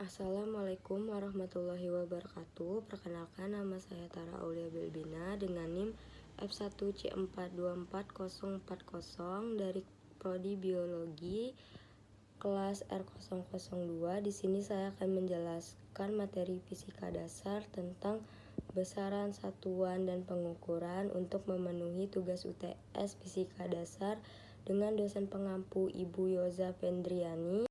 Assalamualaikum warahmatullahi wabarakatuh. Perkenalkan, nama saya Tara Aulia Belbina dengan NIM F1C424040 dari Prodi Biologi kelas R002. Di sini saya akan menjelaskan materi fisika dasar tentang besaran satuan dan pengukuran untuk memenuhi tugas UTS Fisika Dasar dengan dosen pengampu Ibu Yoza Fendriani.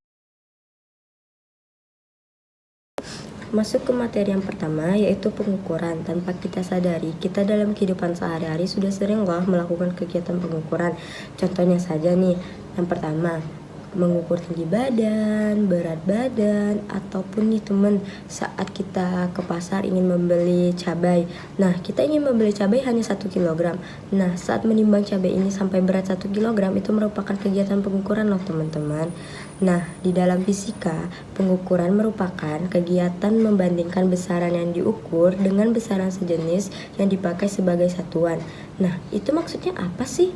Masuk ke materi yang pertama, yaitu pengukuran. Tanpa kita sadari, kita dalam kehidupan sehari-hari sudah sering melakukan kegiatan pengukuran. Contohnya saja nih, yang pertama, mengukur tinggi badan, berat badan, ataupun nih teman, saat kita ke pasar ingin membeli cabai. Nah, kita ingin membeli cabai hanya 1 kg. Nah, saat menimbang cabai ini sampai berat 1 kg, itu merupakan kegiatan pengukuran loh teman-teman. Nah, di dalam fisika, pengukuran merupakan kegiatan membandingkan besaran yang diukur dengan besaran sejenis yang dipakai sebagai satuan. Nah, itu maksudnya apa sih?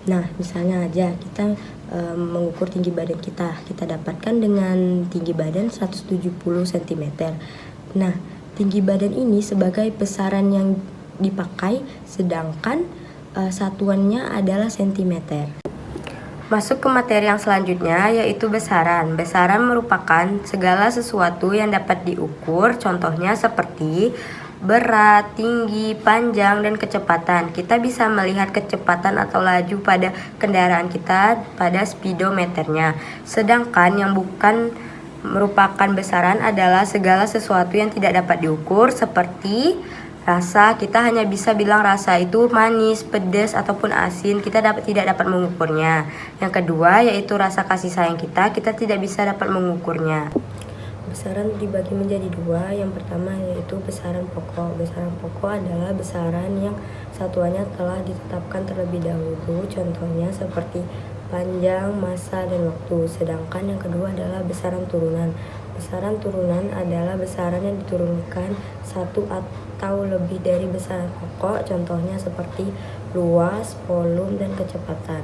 Nah, misalnya aja kita mengukur tinggi badan kita dapatkan dengan tinggi badan 170 cm. Nah, tinggi badan ini sebagai besaran yang dipakai, sedangkan satuannya adalah cm. Masuk ke materi yang selanjutnya, yaitu besaran. Besaran merupakan segala sesuatu yang dapat diukur, contohnya seperti berat, tinggi, panjang, dan kecepatan. Kita bisa melihat kecepatan atau laju pada kendaraan kita pada speedometernya. Sedangkan yang bukan merupakan besaran adalah segala sesuatu yang tidak dapat diukur, seperti rasa. Kita hanya bisa bilang rasa itu manis, pedas, ataupun asin. Kita tidak dapat mengukurnya. Yang kedua yaitu rasa kasih sayang kita tidak bisa dapat mengukurnya. Besaran dibagi menjadi dua. Yang pertama yaitu besaran pokok. Besaran pokok adalah besaran yang satuannya telah ditetapkan terlebih dahulu. Contohnya seperti panjang, massa, dan waktu. Sedangkan yang kedua adalah besaran turunan. Besaran turunan adalah besaran yang diturunkan satu atau lebih dari besaran pokok, contohnya seperti luas, volume, dan kecepatan.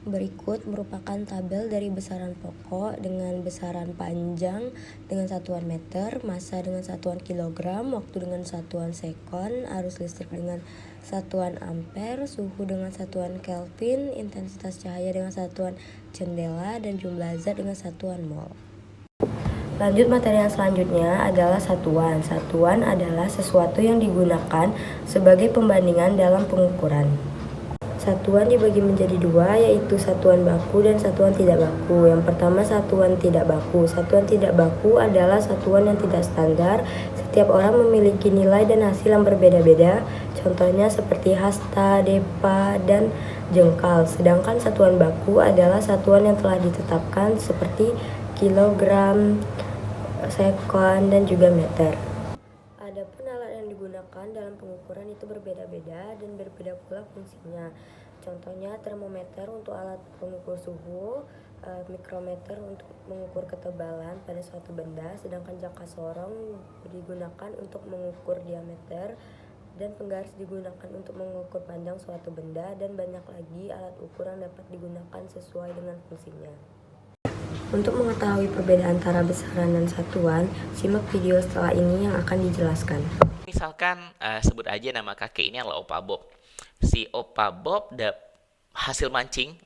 Berikut merupakan tabel dari besaran pokok dengan besaran panjang dengan satuan meter, massa dengan satuan kilogram, waktu dengan satuan sekon, arus listrik dengan satuan ampere, suhu dengan satuan Kelvin, intensitas cahaya dengan satuan jendela, dan jumlah zat dengan satuan mol. Lanjut, materi yang selanjutnya adalah satuan. Satuan adalah sesuatu yang digunakan sebagai pembandingan dalam pengukuran. Satuan dibagi menjadi dua, yaitu satuan baku dan satuan tidak baku. Yang pertama, satuan tidak baku. Satuan tidak baku adalah satuan yang tidak standar. Setiap orang memiliki nilai dan hasil yang berbeda-beda. Contohnya seperti hasta, depa, dan jengkal. Sedangkan satuan baku adalah satuan yang telah ditetapkan seperti kilogram, sekon, dan juga meter. Adapun alat yang digunakan dalam pengukuran itu berbeda-beda dan berbeda pula fungsinya. Contohnya termometer untuk alat pengukur suhu, mikrometer untuk mengukur ketebalan pada suatu benda, sedangkan jangka sorong digunakan untuk mengukur diameter, dan penggaris digunakan untuk mengukur panjang suatu benda, dan banyak lagi alat ukur yang dapat digunakan sesuai dengan fungsinya. Untuk mengetahui perbedaan antara besaran dan satuan, simak video setelah ini yang akan dijelaskan. Misalkan sebut aja nama kakek ini adalah Opa Bob. Si Opa Bob hasil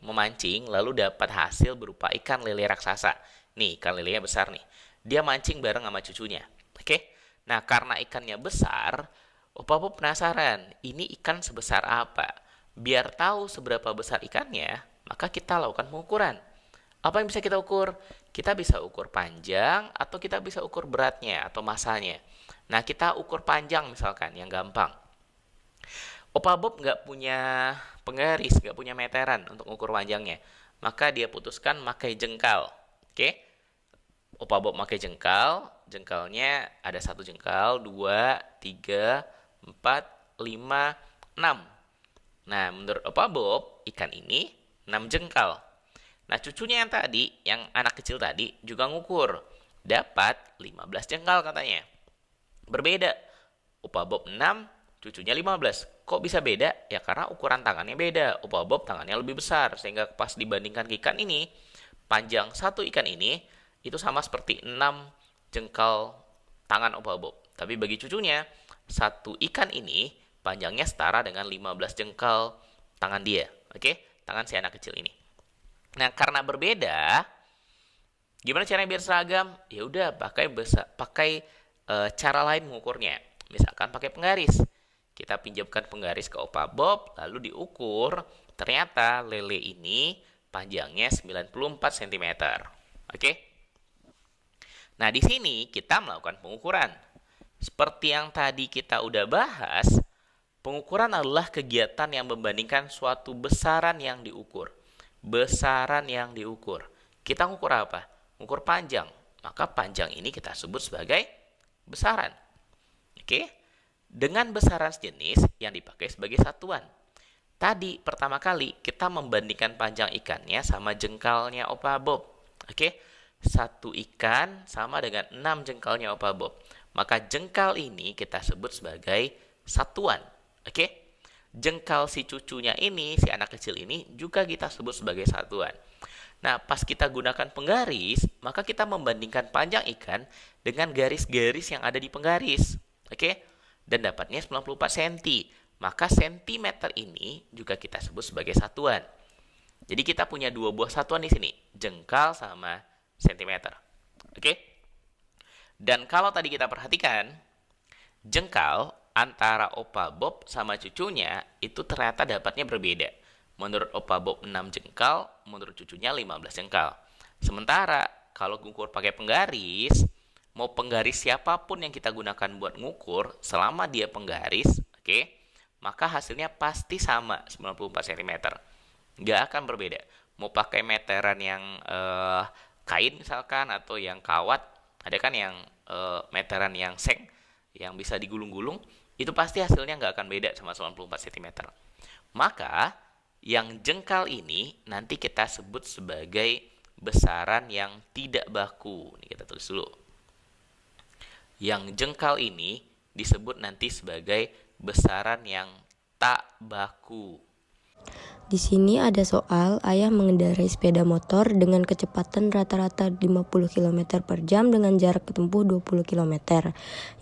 memancing, lalu dapat hasil berupa ikan lele raksasa. Nih, ikan lelenya besar nih. Dia mancing bareng sama cucunya. Oke? Nah, karena ikannya besar, Opa Bob penasaran, ini ikan sebesar apa? Biar tahu seberapa besar ikannya, maka kita lakukan pengukuran. Apa yang bisa kita ukur? Kita bisa ukur panjang atau kita bisa ukur beratnya atau massanya. Nah, kita ukur panjang misalkan, yang gampang. Opa Bob nggak punya penggaris, nggak punya meteran untuk ukur panjangnya. Maka dia putuskan pakai jengkal. Oke? Opa Bob pakai jengkal. Jengkalnya ada 1 jengkal, 2, 3, 4, 5, 6. Nah, menurut Opa Bob, ikan ini 6 jengkal. Nah, cucunya yang tadi, yang anak kecil tadi, juga ngukur. Dapat 15 jengkal katanya. Berbeda. Opa Bob 6, cucunya 15. Kok bisa beda? Ya karena ukuran tangannya beda. Opa Bob tangannya lebih besar. Sehingga pas dibandingkan ke ikan ini, panjang satu ikan ini, itu sama seperti 6 jengkal tangan Opa Bob. Tapi bagi cucunya, satu ikan ini panjangnya setara dengan 15 jengkal tangan dia. Oke, tangan si anak kecil ini. Nah, karena berbeda, gimana caranya biar seragam? Ya udah, pakai cara lain mengukurnya. Misalkan pakai penggaris. Kita pinjamkan penggaris ke Opa Bob, lalu diukur. Ternyata lele ini panjangnya 94 cm. Oke? Nah, di sini kita melakukan pengukuran. Seperti yang tadi kita udah bahas, pengukuran adalah kegiatan yang membandingkan suatu besaran yang diukur. Besaran yang diukur. Kita ngukur apa? Ngukur panjang. Maka panjang ini kita sebut sebagai besaran. Oke? Dengan besaran sejenis yang dipakai sebagai satuan. Tadi pertama kali kita membandingkan panjang ikannya sama jengkalnya Opa Bob. Oke? Satu ikan sama dengan 6 jengkalnya Opa Bob. Maka jengkal ini kita sebut sebagai satuan. Oke? Jengkal si cucunya ini, si anak kecil ini juga kita sebut sebagai satuan. Nah, pas kita gunakan penggaris, maka kita membandingkan panjang ikan dengan garis-garis yang ada di penggaris. Oke? Dan dapatnya 94 cm. Maka sentimeter ini juga kita sebut sebagai satuan. Jadi kita punya dua buah satuan di sini, jengkal sama sentimeter. Oke? Dan kalau tadi kita perhatikan, jengkal antara Opa Bob sama cucunya itu ternyata dapatnya berbeda. Menurut Opa Bob 6 jengkal, menurut cucunya 15 jengkal. Sementara kalau ngukur pakai penggaris, mau penggaris siapapun yang kita gunakan buat ngukur, selama dia penggaris, oke, maka hasilnya pasti sama 94 cm. Nggak akan berbeda. Mau pakai meteran yang kain misalkan atau yang kawat, ada kan yang meteran yang seng yang bisa digulung-gulung, itu pasti hasilnya nggak akan beda sama 94 cm. Maka yang jengkal ini nanti kita sebut sebagai besaran yang tidak baku. Ini kita tulis dulu. Yang jengkal ini disebut nanti sebagai besaran yang tak baku. Di sini ada soal ayah mengendarai sepeda motor dengan kecepatan rata-rata 50 km per jam dengan jarak tempuh 20 km.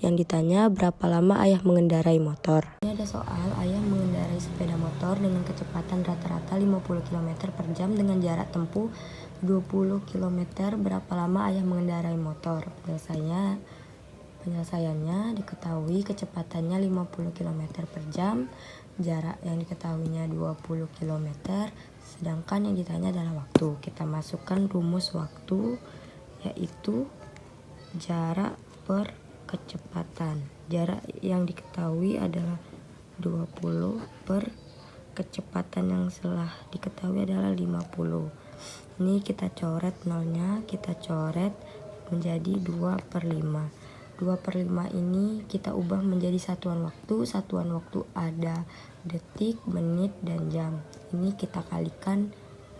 Yang ditanya berapa lama ayah mengendarai motor. Ini ada soal ayah mengendarai sepeda motor dengan kecepatan rata-rata 50 km per jam dengan jarak tempuh 20 km. Berapa lama ayah mengendarai motor? Penyelesaiannya diketahui kecepatannya 50 km per jam, jarak yang diketahuinya 20 km, sedangkan yang ditanya adalah waktu. Kita masukkan rumus waktu, yaitu jarak per kecepatan. Jarak yang diketahui adalah 20 per kecepatan yang telah diketahui adalah 50. Ini kita coret nolnya, kita coret menjadi 2/5. 2/5 ini kita ubah menjadi satuan waktu. Satuan waktu ada detik, menit, dan jam. Ini kita kalikan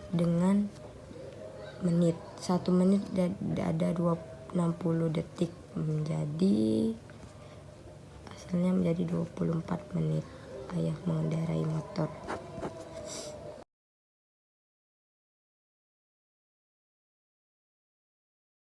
dengan menit. 1 menit ada 60 detik. Hasilnya menjadi 24 menit ayah mengendarai motor.